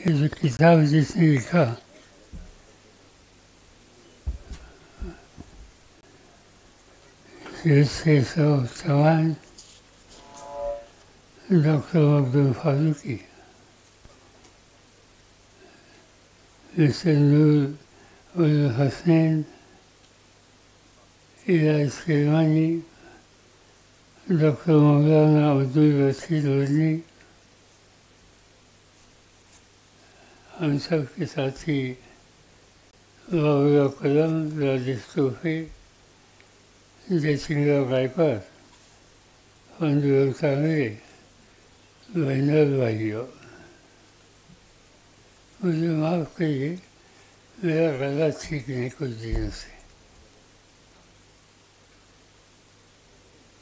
ये जो किताब जिसने लिखा इससे सब सवाल डॉक्टर अब्दुल फारूकी, इससे नूर उल हसनैन, इलाज किरमानी, डॉक्टर मौलाना अब्दुल रशीद वज़नी, हम सब के साथी बाबुला कलम, राजेश तोफी, जयसिंहराव गायकवाड़, फंदुल कांगरे, बहनों भाइयों, मुझे माफ़ करिए, मेरा गला ठीक नहीं कुछ दिनों से।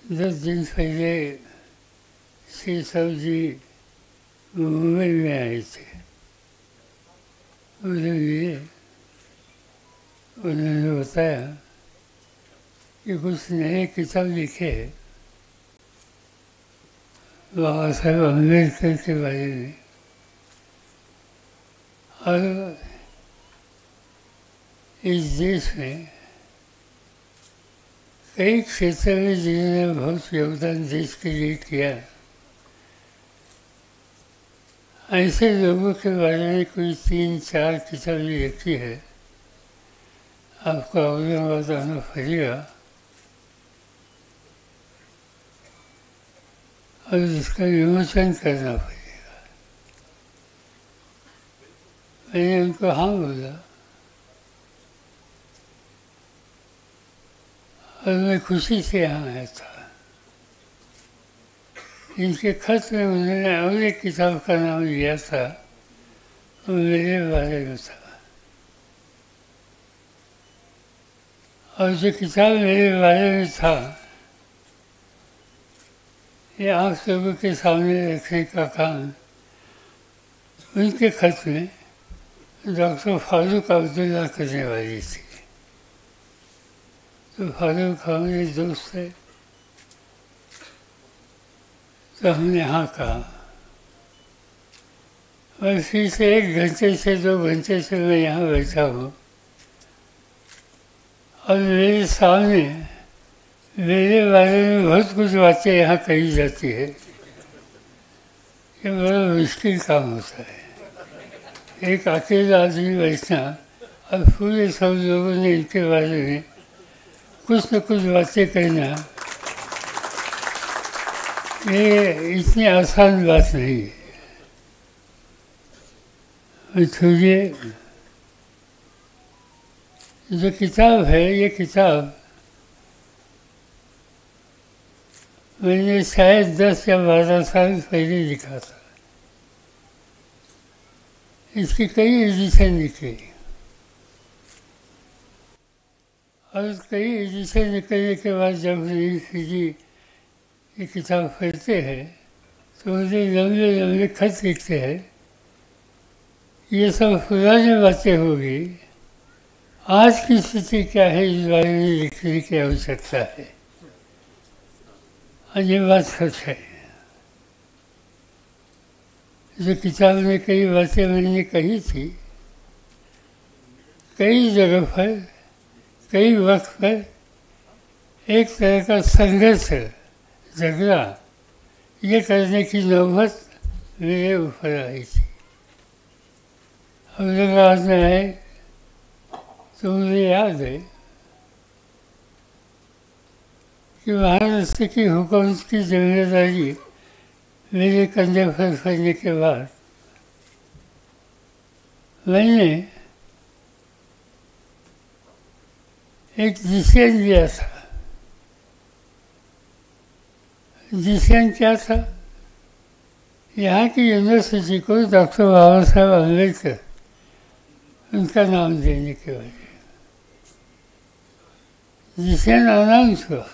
10 दिन पहले श्री साहब जी मुंबई में आए थे। उन्होंने बताया कि कुछ नए किताब लिखे हैं बाबा साहेब अम्बेडकर के बारे में, और इस देश में कई क्षेत्र में जिन्होंने बहुत योगदान देश के लिए किया, ऐसे लोगों के बारे में कोई 3-4 किताबें लिखी है। आपको औरंगाबाद आना पड़ेगा और इसका विमोचन करना पड़ेगा। मैंने उनको हाँ बोला और मैं खुशी से यहाँ आया था। इनके खत में उन्होंने और एक किताब का नाम लिया था, वो मेरे बारे में था, और जो किताब मेरे बारे में था ये आप लोगों के सामने रखने का काम उनके खत में डॉक्टर फारूक अब्दुल्ला करने वाली थी। तो फारूक हमारे दोस्त है, तो हमने हाँ कहा, और फिर से 1 घंटे से 2 घंटे से मैं यहाँ बैठा हूँ और मेरे सामने मेरे बारे में बहुत कुछ बातें यहाँ कही जाती है। ये बड़ा मुश्किल काम होता है, एक अकेला आदमी बैठना और पूरे सब लोगों ने इनके बारे में कुछ न कुछ बातें कहना, ये इतनी आसान बात नहीं है। छोड़िए, जो किताब है, ये किताब मैंने शायद 10 या 12 साल पहले लिखा था। इसकी कई एडिशन निकली और कई एडिशन निकलने के बाद जब जी ये किताब पढ़ते हैं तो मुझे लंबे लंबे खत लिखते हैं, ये सब पुरानी बातें होगी, आज की स्थिति क्या है इस बारे में लिखने की आवश्यकता है। और ये बात सच है। जो किताब में कई बातें मैंने कही थी, कई जगह पर कई वक्त पर एक तरह का संघर्ष, झगड़ा ये करने की नौबत मेरे ऊपर आई थी। औरंगाबाद में आए तो मुझे याद है कि महाराष्ट्र की हुकूमत की जिम्मेदारी मेरे कंधे पर पड़ने के बाद मैंने एक डिसीजन लिया था। डिसीजन क्या था? यहाँ की यूनिवर्सिटी को डॉक्टर बाबा साहेब अम्बेडकर उनका नाम देने के वजह डिसीजन अनाउंस हुआ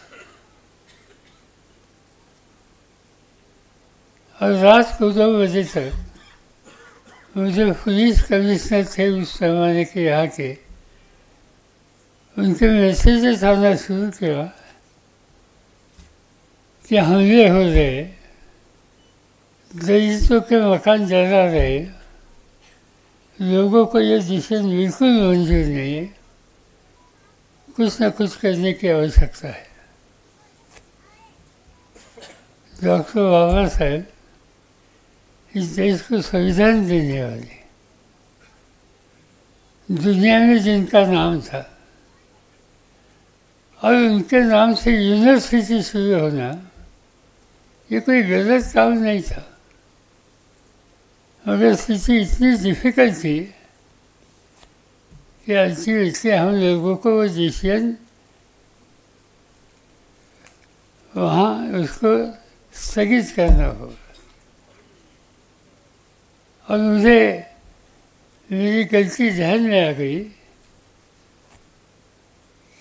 और रात को 2 बजे तक मुझे पुलिस कमिश्नर थे उस जमाने के यहाँ के, उनके मैसेजेस आना शुरू किया कि हमले हो रहे, दलितों के मकान जला रहे, लोगों को ये डिसीजन बिल्कुल मंजूर नहीं है, कुछ न कुछ करने की आवश्यकता है। डॉक्टर बाबा साहेब इस देश को संविधान देने वाले, दुनिया में जिनका नाम था, और उनके नाम से यूनिवर्सिटी शुरू होना ये कोई गलत काम नहीं था, मगर स्थिति इतनी डिफिकल्ट थी कि अल्टीमेटली हम लोगों को वो डिसीजन वहाँ उसको स्थगित करना होगा। और मुझे मेरी गलती ध्यान में आ गई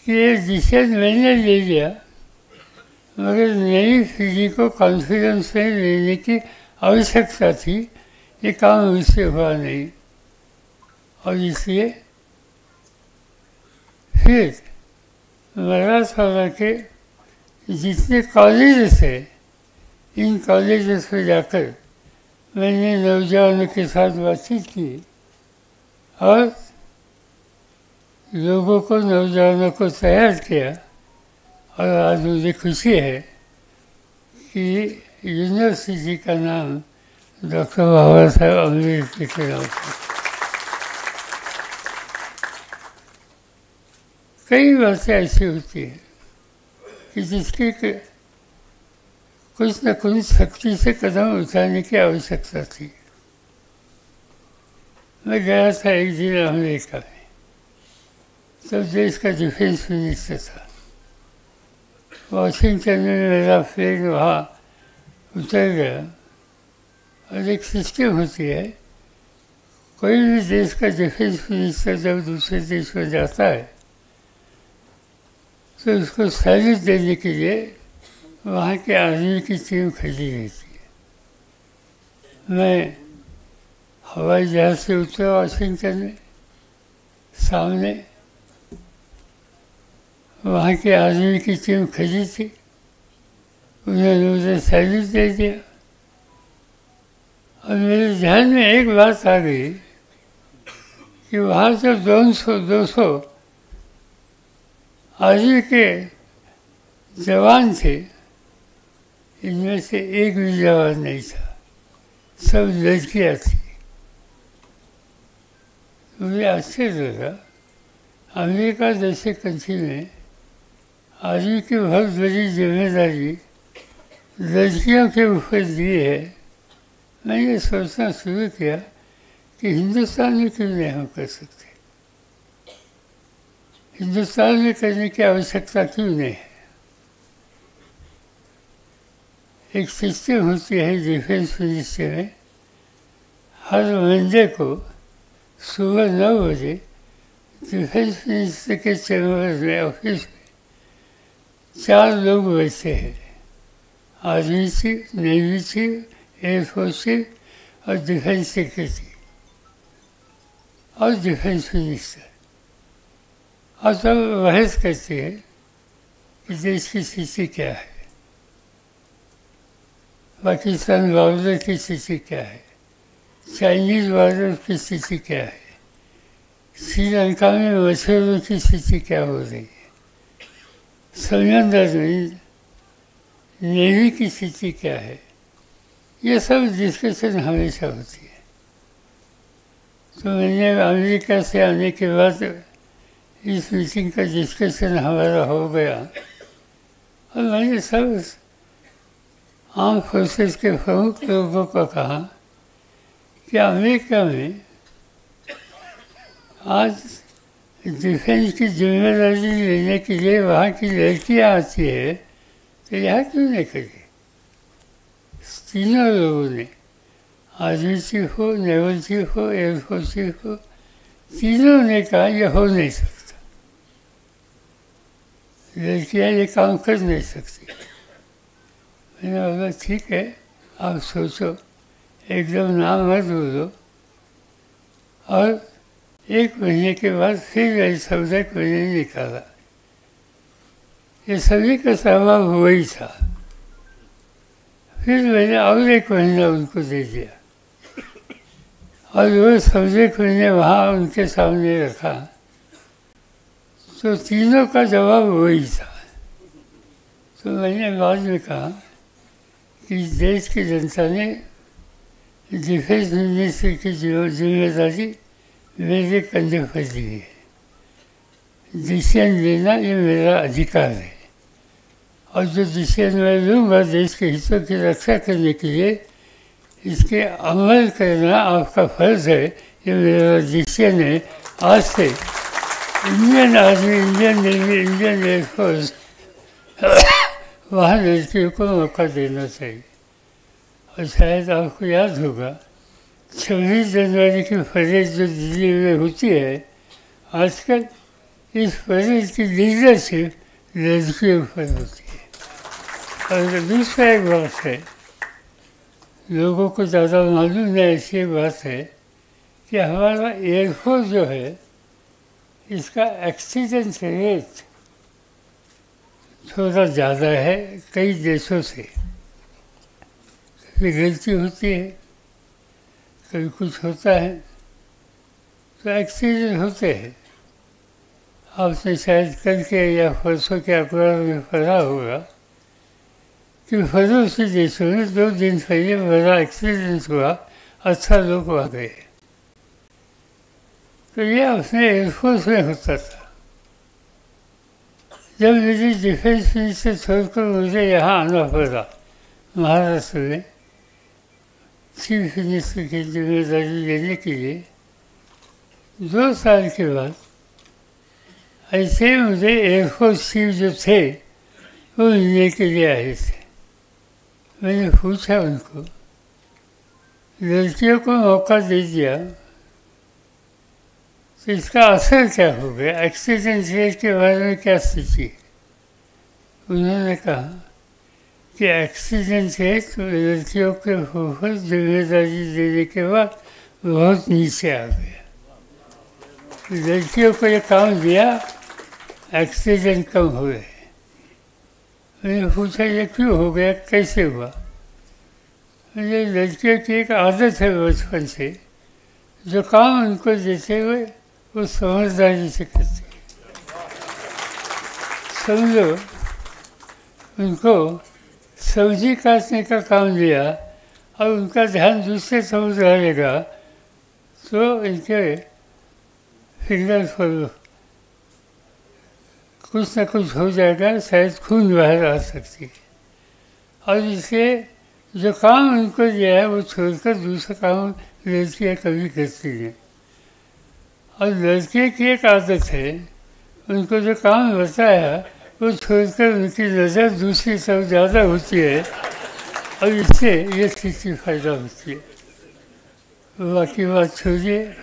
कि ये डिसीजन मैंने ले लिया, मगर नई पीढ़ी को कॉन्फिडेंस में लेने की आवश्यकता थी, ये काम मुझसे हुआ नहीं। और इसलिए फिर मराठवाड़ा के जितने कॉलेज थे, इन कॉलेज में जाकर मैंने नौजवानों के साथ बातचीत की और लोगों को, नौजवानों को तैयार किया। और आज मुझे खुशी है कि यूनिवर्सिटी का नाम डॉक्टर बाबा साहेब अम्बेडकर के नाम से। कई बातें ऐसी होती हैं कि जिसकी कुछ न कुछ शक्ति से कदम उठाने की आवश्यकता थी। मैं गया था एक दिन अमेरिका में, तब देश का डिफेंस मिनिस्टर था। वाशिंगटन में मेरा फ्लैग वहाँ उतर गया। और एक सिस्टम होती है, कोई भी देश का डिफेंस मिनिस्टर जब दूसरे देश में जाता है तो उसको सैल्यूट देने के लिए वहाँ के आर्मी की टीम खड़ी रहती है। मैं हवाई जहाज से उतरा वाशिंगटन में, सामने वहाँ के आर्मी की टीम खड़ी थी, उन्होंने मुझे सैल्यूट दे दिया। और मेरे ध्यान में एक बात आ गई कि वहाँ जो 200 आर्मी के जवान थे, इनमें से एक भी जवान नहीं था, सब लड़कियाँ थी। मुझे आश्चर्य लगा, अमेरिका जैसे कंट्री में आर्मी की बहुत बड़ी जिम्मेदारी लड़कियों के ऊपर दी है। मैं ये सोचना शुरू किया कि हिंदुस्तान में क्यों नहीं हम कर सकते, हिंदुस्तान में करने की आवश्यकता क्यों नहीं है। एक सिस्टम होती है डिफेंस मिनिस्ट्री में, हर मंडे को सुबह 9 बजे डिफेंस मिनिस्टर के चैम्बर में, ऑफिस में 4 लोग बैठे हैं, army chief, navy chief, air force chief और डिफेंस सेक्रेटरी और डिफेंस मिनिस्टर। और सब बहस करते हैं कि देश की स्थिति क्या है, पाकिस्तान बॉर्डर की स्थिति क्या है, चाइनीज बॉर्डर की स्थिति क्या है, श्रीलंका में मछुआरों की स्थिति क्या हो रही है, समंदर में नेवी की स्थिति क्या है। ये सब डिस्कशन हमेशा होती है। तो मैंने अमेरिका से आने के बाद इस मीटिंग का डिस्कशन हमारा हो गया और मैंने सब आर्म फोर्सेस के प्रमुख लोगों को कहा कि अमेरिका में आज डिफेंस की जिम्मेदारी लेने के लिए वहाँ की लड़कियाँ आती है, तो यहाँ क्यों नहीं करें। तीनों लोगों ने, आर्मी चीफ हो, नेवल चीफ हो, एयरफोर्स चीफ हो, तीनों ने कहा यह हो नहीं सकता, लड़कियाँ ये काम कर नहीं सकती। मैंने बोला ठीक है, आप सोचो, एकदम ना मत बोलो। और 1 महीने के बाद फिर यही सब्जेक्ट मैंने निकाला। ये सभी का स्वभाव हुआ ही था। फिर मैंने और 1 महीना उनको दे दिया और वो सब्जेक्ट मैंने वहाँ उनके सामने रखा तो तीनों का जवाब वही था। तो मैंने बाद में कहा कि देश की जनता ने डिफेंस मिनिस्टर की जिम्मेदारी मेरे कंधे पर दी है, डिसीजन लेना ये मेरा अधिकार है और जो डिसीजन मैं लूँगा देश के हितों की रक्षा करने के लिए इसके अमल करना आपका फर्ज है, ये मेरा डिसीजन है। आज से Indian army, Indian navy, Indian air force वहाँ लड़कियों को मौका देना चाहिए। और शायद आपको याद होगा 26 जनवरी की परेड जो दिल्ली में होती है आजकल, इस परेड की लीडरशिप लड़कियों पर होती है। और दूसरा एक बात है, लोगों को ज़्यादा मालूम नहीं ऐसी बात है कि हमारा एयरफोर्स जो है इसका एक्सीडेंट रेट थोड़ा ज़्यादा है कई देशों से। कभी गलती होती है, कभी कुछ होता है, तो एक्सीडेंट होते हैं। आपने शायद कल के या परसों के अखबार में पढ़ा होगा कि पड़ोसी देशों में 2 दिन पहले बड़ा एक्सीडेंट हुआ, अच्छा लोग वहाँ गए। तो ये अपने एयरफोर्स में होता था। जब मेरी डिफेंस मिनिस्टर छोड़कर मुझे यहाँ आना पड़ा महाराष्ट्र में चीफ मिनिस्टर की जिम्मेदारी लेने के लिए, 2 साल के बाद ऐसे मुझे एयरफोर्स चीफ जो थे वो मिलने के लिए आए थे। मैंने पूछा उनको, लड़कियों को मौका दे दिया तो इसका असर क्या हो गया, एक्सीडेंट रेट के बारे में क्या स्थिति है? उन्होंने कहा कि एक्सीडेंट रेट लड़कियों के ऊपर जिम्मेदारी देने के बाद बहुत नीचे आ गया। लड़कियों को ये काम दिया, एक्सीडेंट कम हुए। मैंने पूछा ये क्यों हो गया, कैसे हुआ? मुझे लड़कियों की एक आदत है बचपन से, जो काम उनको देते हुए वो समझदारी से करते। समझो उनको सब्जी काटने का काम दिया और उनका ध्यान दूसरे समझ रहेगा तो इनके फिंगर पर कुछ न कुछ हो जाएगा, शायद खून बाहर आ सकती है। और इसलिए जो काम उनको दिया है वो छोड़कर दूसरा काम लड़कियाँ कभी करती नहीं। और लड़के की एक आदत है, उनको जो काम बताया वो छोड़कर उनकी नज़र दूसरी तरफ ज़्यादा होती है और इससे ये स्थिति फायदा होती है। बाकी बात छोड़िए,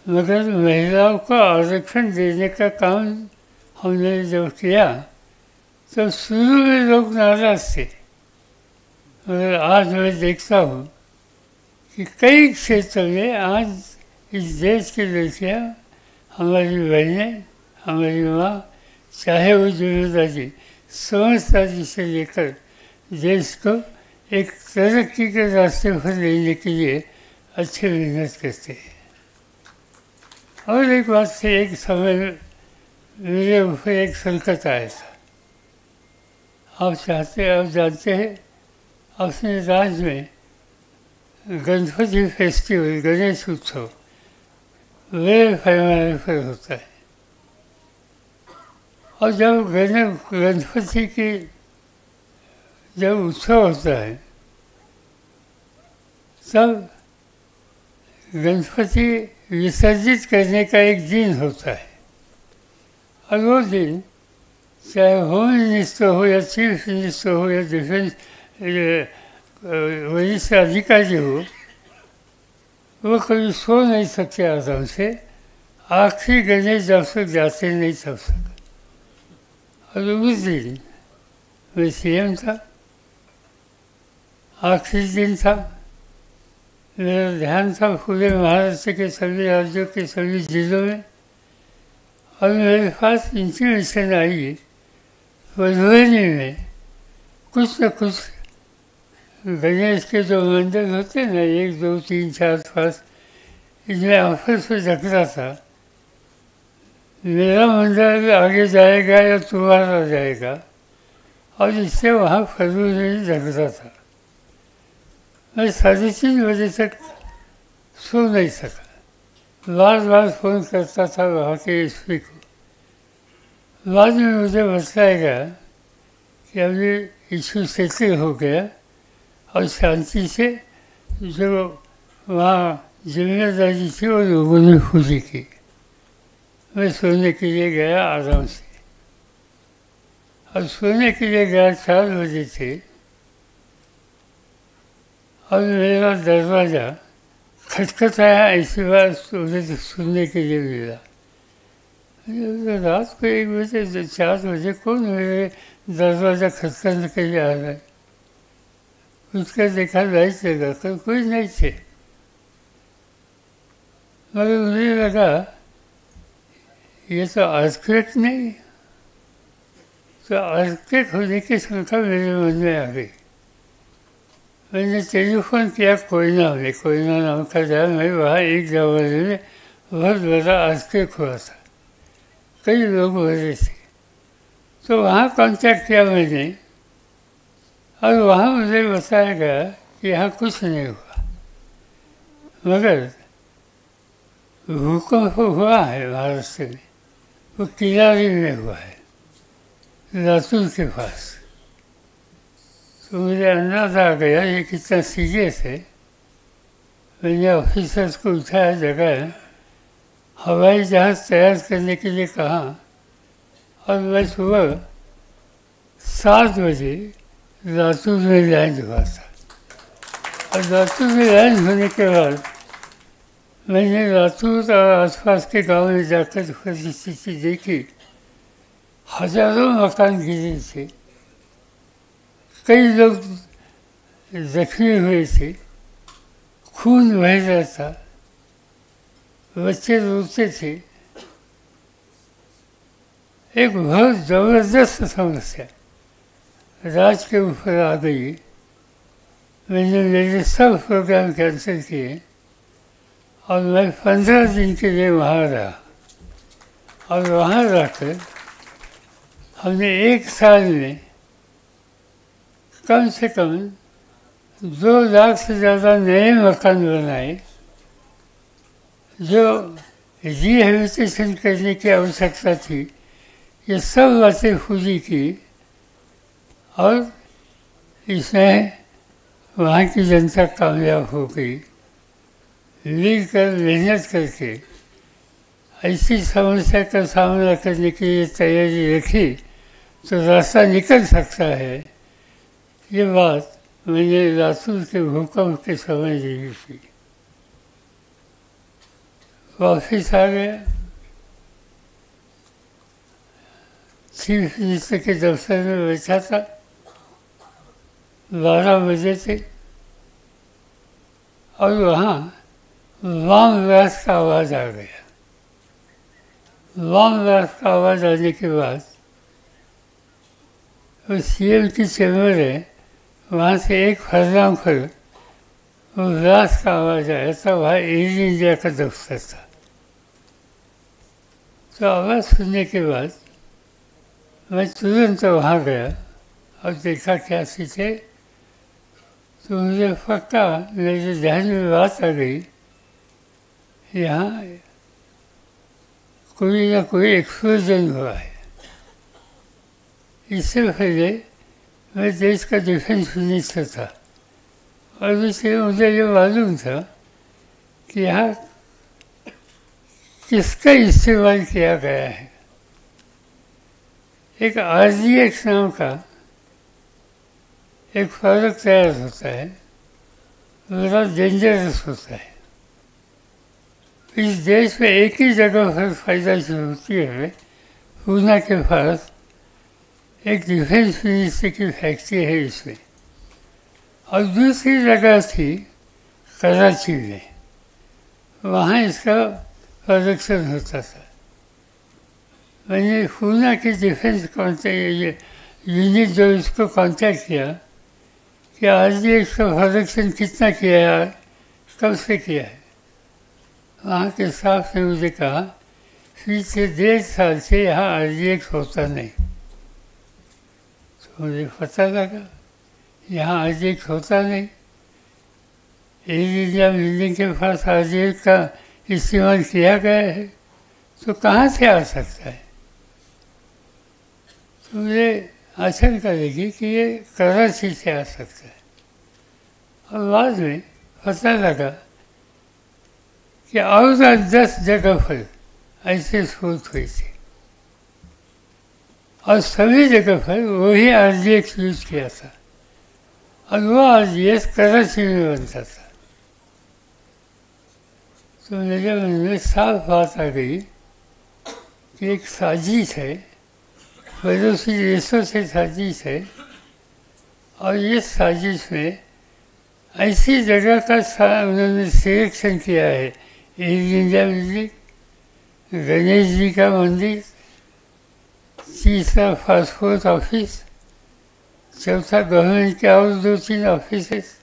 मगर महिलाओं को आरक्षण देने का काम हमने जब किया तो शुरू में लोग नाराज थे, मगर आज मैं देखता हूँ कि कई क्षेत्रों में आज इस देश की लड़कियाँ, हमारी बहनें, हमारी माँ, चाहे वो जिम्मेदारी समझदारी से लेकर देश को एक तरक्की के रास्ते पर लेने के लिए अच्छे मेहनत करते हैं। और एक बात से, एक समय मेरे ऊपर एक संकट आया था। आप जानते हैं अपने राज्य में गणपति फेस्टिवल, गणेश उत्सव बड़े पैमाने पर होता है। और जब गणपति की जब उत्सव होता है तब गणपति विसर्जित करने का एक दिन होता है। और वो दिन चाहे होम मिनिस्टर हो या चीफ मिनिस्टर हो या डिफेंस वरिष्ठ अधिकारी हो, वो कभी सो नहीं सकते आराम से, आखिरी गणेश जब तक जाते नहीं तब तक। और उस दिन मैं सीएम था, आखिरी दिन था, मेरा ध्यान था पूरे महाराष्ट्र के सभी राज्यों के सभी जिलों में। और मेरे पास इंटीमेशन आई मधुबनी में कुछ न कुछ गणेश के जो मंदिर होते हैं ना, 1, 2, 3, 4, 5 इसमें ऑफिस में झकता था, मेरा मंदिर आगे जाएगा या तुम्हारा जाएगा, और इससे वहाँ फजूल नहीं झकता था। मैं 3:30 बजे तक सो नहीं सका, बार बार फ़ोन करता था वहाँ के एसपी को। बाद में मुझे बताया गया कि अब ये इशू सेटल हो गया और शांति से जो वहाँ जिम्मेदारी थी वो लोगों ने पूरी की। मैं सोने के लिए गया आराम से, और सोने के लिए गया 4 बजे थे, और मेरा दरवाज़ा खटखटाया। ऐसी बात मुझे सुनने के लिए मिला। रात को 1 बजे 4 बजे कौन मेरे दरवाज़ा खटखटाने के लिए आ रहा है? उसका देखा लाइट लगा कर कोई नहीं थे, मगर मुझे लगा ये तो अर्थक्वेक नहीं। तो अर्थक्वेक होने की शंका मेरे मन में आ गई। मैंने टेलीफोन किया कोयना में, कोयना नाम का जगह में, वहाँ एक जमाने में बहुत बड़ा अर्थक्वेक हुआ था, कई लोग मरे थे। तो वहाँ कांटेक्ट किया मैंने, और वहाँ मुझे बताया गया कि यहाँ कुछ नहीं हुआ, मगर भूकंप हुआ है महाराष्ट्र में, वो किलारी में हुआ है, लातूर के पास। तो मुझे अंदाजा आ गया ये कितना सीरियस है। मैंने ऑफिसर्स को उठाया, जगह हवाई जहाज़ तैयार करने के लिए कहा, और मैं सुबह 7 बजे लातूर में लैंड हुआ था। और लातूर में लैंड होने के बाद मैंने लातूर और आसपास के गांव में जाकर परिस्थिति देखी। हजारों मकान गिरे थे, कई लोग जख्मी हुए थे, खून बह रहा था, बच्चे रोते थे। एक बहुत ज़बरदस्त समस्या राज के ऊपर आ गई। मैंने मेरे सब प्रोग्राम कैंसिल किए, और मैं 15 दिन के लिए वहाँ रहा। और वहाँ रहकर हमने 1 साल में कम से कम 2 लाख से ज़्यादा नए मकान बनाए, जो रिहेबिलिटेशन करने की आवश्यकता थी। ये सब बातें पूरी की, और इसमें वहाँ की जनता कामयाब हो गई। मिलकर मेहनत करके ऐसी समस्या का सामना करने के लिए तैयारी रखी तो रास्ता निकल सकता है। ये बात मैंने लातूर के भूकंप के समय देखी थी। वापिस आ गया, चीफ मिनिस्टर के दफ्तर में बैठा था, 12 बजे थे, और वहाँ बम ब्लास्ट का आवाज़ आ गया। बम ब्लास्ट का आवाज़ आने के बाद वो सीएम की चैम्बर है, वहाँ से 1 फरलांग पर वो ब्लास्ट का आवाज़ आया था। वहाँ एयर इंडिया का दफ्तर था। तो आवाज़ सुनने के बाद मैं तुरंत वहाँ गया और देखा क्या चीज़ है। तो मुझे पक्का मेरे ध्यान में बात आ गई, यहाँ कोई ना कोई एक्सप्लोजन हुआ है। इससे पहले मैं देश का डिफेंस मिनिस्टर था, और इसलिए मुझे ये मालूम था कि यहाँ किसका इस्तेमाल किया गया है। एक RDX नाम का एक प्रोडक्ट तैयार होता है, बड़ा डेंजरस होता है। इस देश में एक ही जगह पर पैदाइश होती है, पूना के पास एक डिफेंस मिनिस्टर की फैक्ट्री है इसमें, और दूसरी जगह थी कराची में, वहाँ इसका प्रोडक्शन होता था। मैंने पूना की डिफेंस यूनिट जो इसको कांटेक्ट किया कि आज ये इसका प्रोडक्शन कितना किया है, कब से किया है। वहाँ के स्टाफ ने मुझे कहा पिछले 1.5 साल से यहाँ आरजीएक्स होता नहीं। तो मुझे पता लगा यहाँ आरजीएक्स होता नहीं। एयर इंडिया बिल्डिंग के पास आरजीएक्स का इस्तेमाल किया गया है, तो कहाँ से आ सकता है। तो मुझे आशंका लगी कि ये कराची से आ सकता है। और बाद में पता लगा कि और 10 जगह पर ऐसे शोध हुई थी और सभी जगह पर वही आरजीएक्स यूज किया था और वो आरजीएक्स कराची में बनता था। तो मेरे मन में साफ बात आ गई कि एक साजिश है, पड़ोसी देशों से साजिश है, और ये साजिश में ऐसी जगह का उन्होंने सिलेक्शन किया है। Air India building, Ganesh ji का मंदिर, तीसरा पासपोर्ट ऑफिस, चौथा गवर्नमेंट के और 2-3 ऑफिसेस।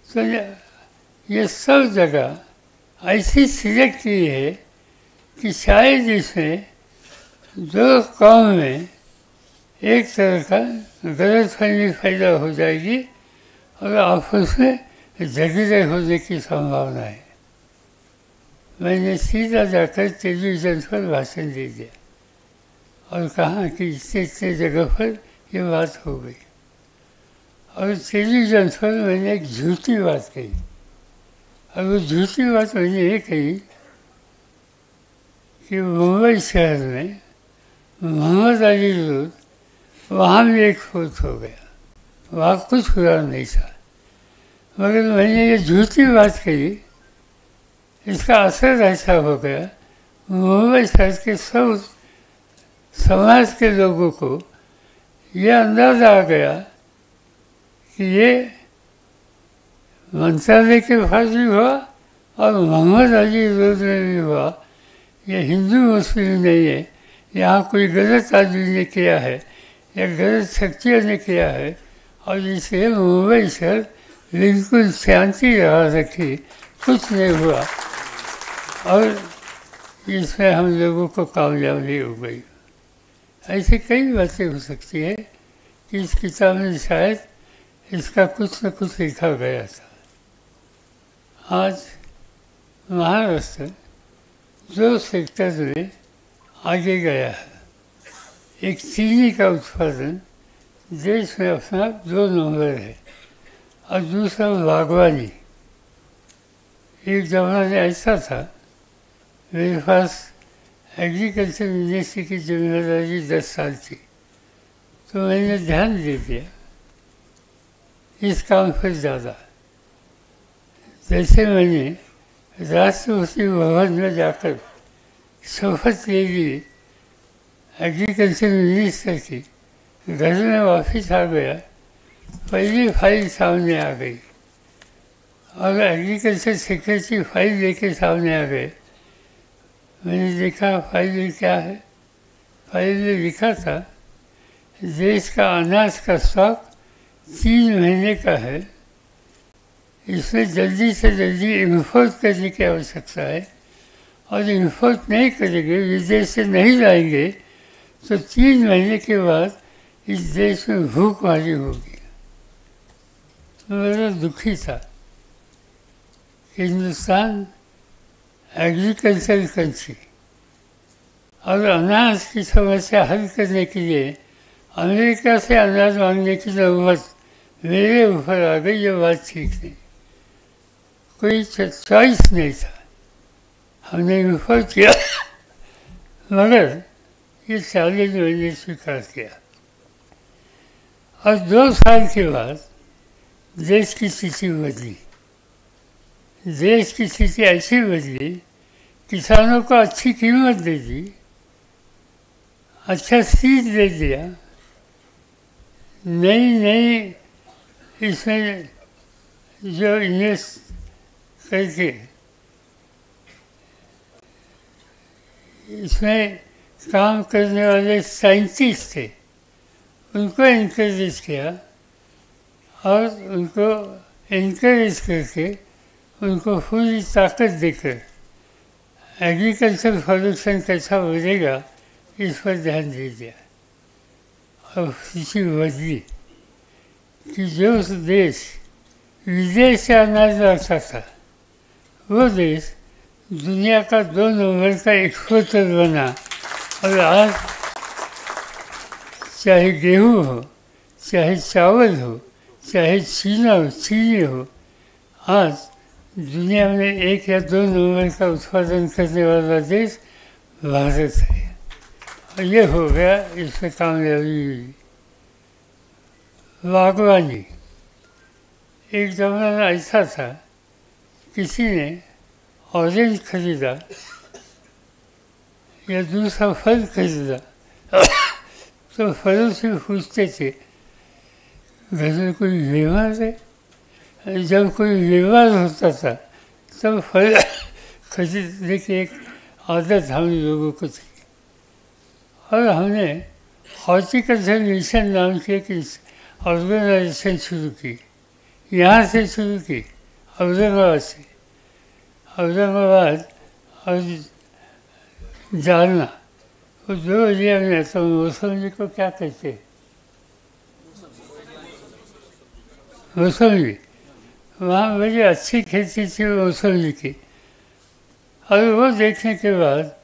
तो ये सब जगह ऐसी सिलेक्ट की है कि शायद इसमें 2 कौम में एक तरह का गलतफहमी पैदा हो जाएगी और आपस में झगड़े होने की संभावना है। मैंने सीधा जाकर टेलीविज़न पर भाषण दे दिया और कहा कि इतने जगह पर ये बात हो गई। और टेलीविज़न पर मैंने एक झूठी बात कही, और वो झूठी बात मैंने ये कही कि मुंबई शहर में मोहम्मद अली रोड, वहाँ भी एक फौत हो गया, वहाँ कुछ हुआ नहीं था। मगर मैंने ये झूठी बात कही, इसका असर ऐसा हो गया मुंबई शहर के सब समाज के लोगों को ये अंदाज़ा आ गया कि ये मंत्रालय के पास भी हुआ और मोहम्मद अली रोड में भी हुआ। ये हिंदू मुस्लिम नहीं है, यहाँ कोई गलत आदमी ने किया है या गलत शक्तियों ने किया है, और इसे मुंबई शहर बिल्कुल शांति रहा रखी, कुछ नहीं हुआ और इसमें हम लोगों को कामयाबी हो गई। ऐसे कई बातें हो सकती है कि इस किताब में शायद इसका कुछ न कुछ लिखा गया था। आज महाराष्ट्र 2 सेक्टर में आगे गया है। एक चीनी का उत्पादन देश में अपना 2 नंबर है और दूसरा बागवानी। एक ज़माना ऐसा था, मेरे पास एग्रीकल्चर मिनिस्ट्री की जिम्मेदारी 10 साल थी, तो मैंने ध्यान दे दिया इस काम पर ज़्यादा। जैसे मैंने राष्ट्रपति भवन में जाकर शपथ ले ली एग्रीकल्चर मिनिस्टर की, घर में वापस आ गया, पहली फाइल सामने आ गई और एग्रीकल्चर सेक्रेटरी फाइल लेके सामने आ गए। मैंने देखा फाइल में क्या है। फाइल में लिखा था देश का अनाज का स्टॉक 3 महीने का है, इसमें जल्दी से जल्दी इम्पोर्ट करने की आवश्यकता है, और इम्पोर्ट नहीं करेंगे, विदेश से नहीं लाएंगे, तो 3 महीने के बाद इस देश में भूखमरी होगी। मेरा दुखी था। हिंदुस्तान एग्रीकल्चर कंट्री और अनाज की समस्या हल करने के लिए अमेरिका से अनाज मांगने की ज़रूरत मेरे ऊपर आ गई। ये बात ठीक नहीं, कोई चॉइस नहीं था, हमने इम्पोर्ट किया मगर ये चैलेंज मैंने स्वीकार किया। और 2 साल के बाद देश की स्थिति बदली। देश की स्थिति ऐसी बदली, किसानों को अच्छी कीमत दे दी, अच्छा सीड दे दिया, नई इसमें जो इन्वेस्ट करके इसमें काम करने वाले साइंटिस्ट थे, उनको इनकरेज किया और उनको इनकरेज करके उनको पूरी ताकत देकर एग्रीकल्चर प्रोडक्शन कैसा बढ़ेगा इस पर ध्यान दीजिए। और कृषि बदली कि जो देश विदेश से अनाज लाता था वो देश दुनिया का 2 नंबर का एक्सपोर्टर बना। और आज चाहे गेहूँ हो, चाहे चावल हो, चाहे चीनी हो, आज दुनिया में 1 या 2 नंबर का उत्पादन करने वाला देश भारत है। और ये हो गया इसमें कामयाबी। बागवानी एक ज़माना ऐसा था, किसी ने ऑरेंज खरीदा या दूसरा फल खरीदा तो फलों से पूछते थे घर में कोई बीमार है। जब कोई बीमार होता था तब फल खरीदने की एक आदत हम लोगों को थी। और हमने हॉर्टिकल्चर मिशन नाम की एक ऑर्गेनाइजेशन शुरू की, यहाँ से शुरू की, औरंगाबाद से। औरंगाबाद और जालना वो 2 एरिया में आता हूँ। मौसमी को क्या कहते हैं? मौसमी। वहाँ बड़ी अच्छी खेती थी मौसमी की। और वो देखने के बाद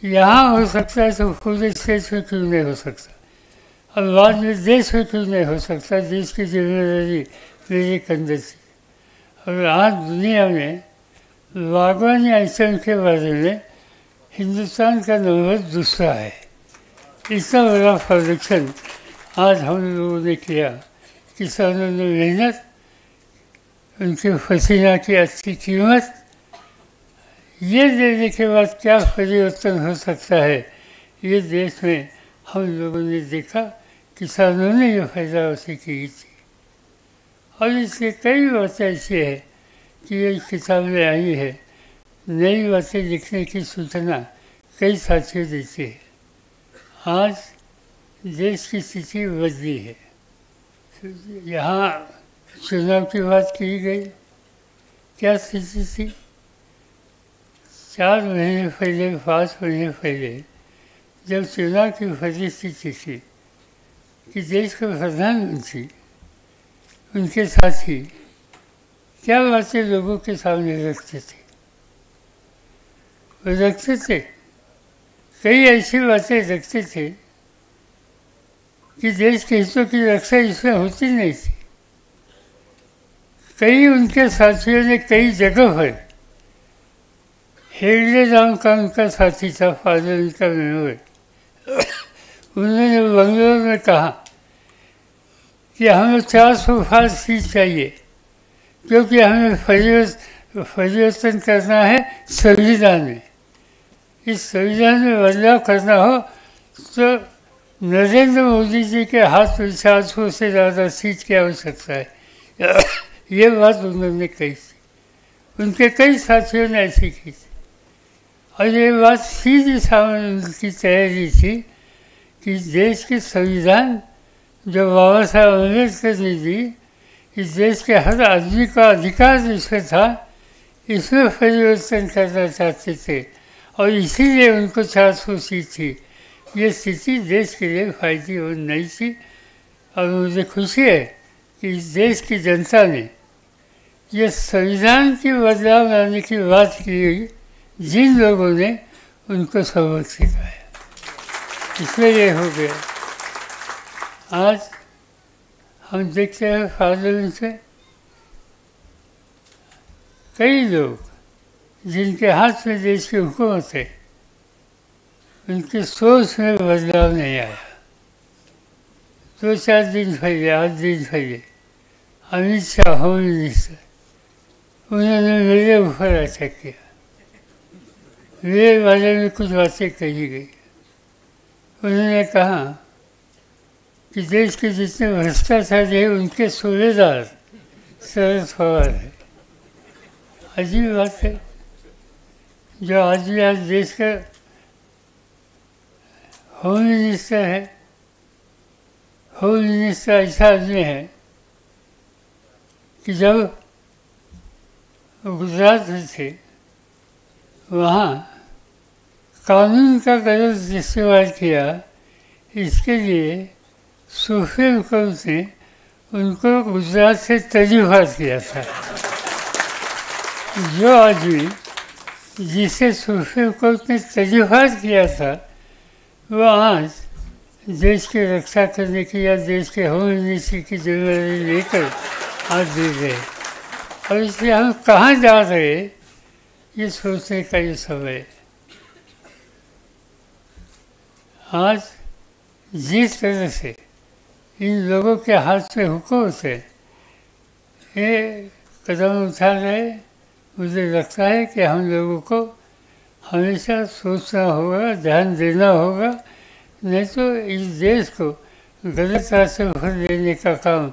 यहाँ हो सकता है तो पूरे स्टेट में क्यों नहीं हो सकता, और बाद में देश में क्यों नहीं हो सकता। देश की जिम्मेदारी मेरे कंधे थी। और आज दुनिया में बागवानी आइटम के बारे में हिंदुस्तान का नंबर दूसरा है। इतना बड़ा प्रोडक्शन आज हम लोगों ने किया। किसानों ने मेहनत, उनके पसीना की अच्छी कीमत, ये देने के बाद क्या परिवर्तन हो सकता है ये देश में हम लोगों ने देखा। किसानों ने ये फायदा उसे की थी। और इसके कई बातें ऐसी है कि ये किताबें आई है, नई बातें लिखने की सूचना कई साथियों देते हैं। आज देश की स्थिति बदली है। यहाँ चुनाव की बात की गई, क्या स्थिति थी? 4 महीने पहले, 5 महीने पहले जब चुनाव की परिस्थिति थी कि देश के प्रधानमंत्री, उनके साथी क्या बातें लोगों के सामने रखते थे? वो रखते थे, कई ऐसी बातें रखते थे कि देश के हितों की रक्षा इसमें होती नहीं थी। कई उनके साथियों ने कई जगह पर, हेगड़े नाम का उनका साथी था, पार्लियामेंट का मेंबर, उन्होंने बंगलोर में कहा कि हमें 400 सीट चाहिए क्योंकि हमें परिवर्तन करना है संविधान में। इस संविधान में बदलाव करना हो तो नरेंद्र मोदी जी के हाथ में 400 से ज़्यादा सीट की आवश्यकता है। ये बात उन्होंने कही थी। उनके कई साथियों ने ऐसी की थी। और ये बात सीधी सामने उनकी तैयारी थी कि देश के संविधान जो बाबा साहब अम्बेडकर ने दी, इस देश के हर आदमी का अधिकार इसमें था, इसमें परिवर्तन करना चाहते थे। और इसीलिए उनको 400 सीट थी। ये स्थिति देश के लिए फायदेमंद नहीं थी। और मुझे खुशी है कि इस देश की जनता ने ये संविधान की बदलाव लाने की बात की, जिन लोगों ने उनको सबक सिखाया, इसलिए ये हो गया। आज हम देखते हैं पार्लियामेंट में कई लोग जिनके हाथ में देश की हुकूमत है, उनकी सोच में बदलाव नहीं आया। 2-4 दिन पहले, 8 दिन पहले अमित शाह होम मिनिस्टर, उन्होंने मेरे ऊपर अटैक किया। मेरे बारे में कुछ बातें कही गई। उन्होंने कहा कि देश के जितने भ्रष्टाचारी हैं उनके सूबेदार शरद पवार है। अजीब बात है, जो आदमी आज देश का होम मिनिस्टर है, होम मिनिस्टर ऐसा आदमी है कि जब गुजरात में थे वहाँ कानून का गलत इस्तेमाल किया, इसके लिए सुप्रीम कोर्ट ने उनको गुजरात से तजवीज़ किया था। जो आदमी जिसे सुप्रीम कोर्ट ने तजवीज़ किया था, वो आज देश की रक्षा करने की या देश के होम मिनिस्ट्री की जिम्मेदारी लेकर हाथ दे रहे, और इसलिए हम कहाँ जा रहे ये सोचने का ये समय है। आज जिस तरह से इन लोगों के हाथ में हुकूमत है, ये कदम उठा रहे, मुझे लगता है कि हम लोगों को हमेशा सोचना होगा, ध्यान देना होगा, नहीं तो इस देश को गलत रास्ते पर लेने का काम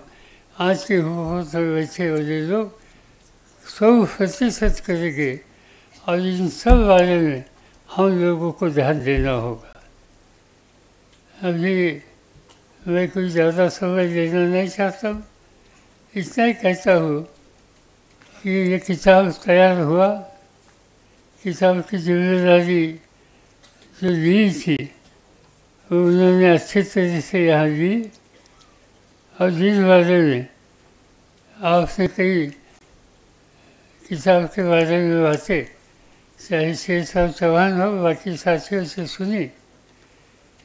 आज की हुकूमत में बैठे वाले लोग 100% करेंगे, और इन सब बारे में हम लोगों को ध्यान देना होगा। अभी मैं कोई ज़्यादा समय लेना नहीं चाहता हूँ, इतना ही कहता हूँ कि ये किताब तैयार हुआ, किताब की जिम्मेदारी जो ली थी वो उन्होंने अच्छी तरह से यहाँ ली, और जिस बारे में आपने कई किताब के बारे में बातें चाहे शेर साहब चौहान हो बाकी साथियों से सुनी,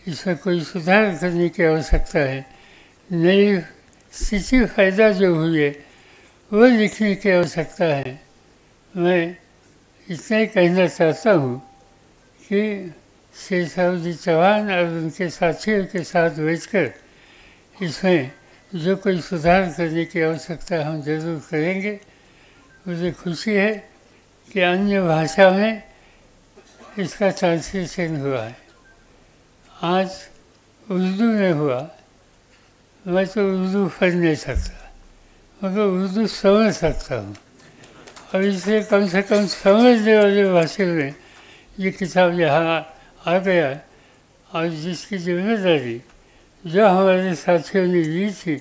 इसमें कोई सुधार करने की आवश्यकता है, नई स्थिति फायदा जो हुई है वो लिखने की आवश्यकता है। मैं इतना ही कहना चाहता हूँ कि शेर साहब जी चौहान और उनके साथियों के साथ बैठकर इसमें जो कोई सुधार करने की आवश्यकता हम जरूर करेंगे। मुझे खुशी है कि अन्य भाषा में इसका ट्रांसलेशन हुआ है, आज उर्दू में हुआ। मैं तो उर्दू पढ़ नहीं सकता, मगर उर्दू समझ सकता हूँ, और इसलिए कम से कम समझने वाले भाषा में ये किताब यहाँ आ गया, और जिसकी जिम्मेदारी जो हमारे साथियों ने ली थी,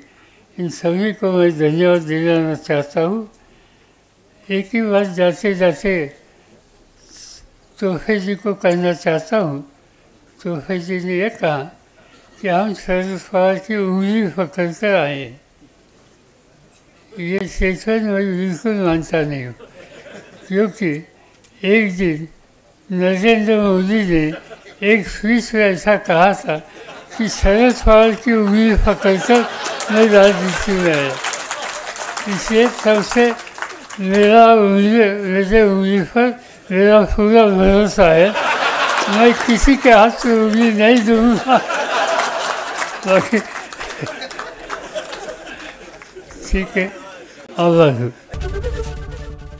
इन सभी को मैं धन्यवाद दिलाना चाहता हूँ। एक ही बात जाते जाते तोहफे जी को कहना चाहता हूँ। तोहफे जी ने यह कहा कि हम शरद पवार की उंगली पकड़ कर आए, ये स्टेटमेंट मैं बिल्कुल मानता नहीं हूँ, क्योंकि एक दिन नरेंद्र मोदी ने एक स्पीच में ऐसा कहा था कि शरद पवार की उंगली पकड़कर मैं राजनीति में आया। इसलिए तब से मेरे उंगली पर मेरा पूरा भरोसा है, मैं किसी के हाथ में उंगली नहीं दूंगा। बाकी ठीक है, आभार।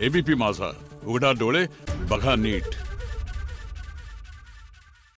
एबीपी माझा, उघडा डोळे बघा नीट।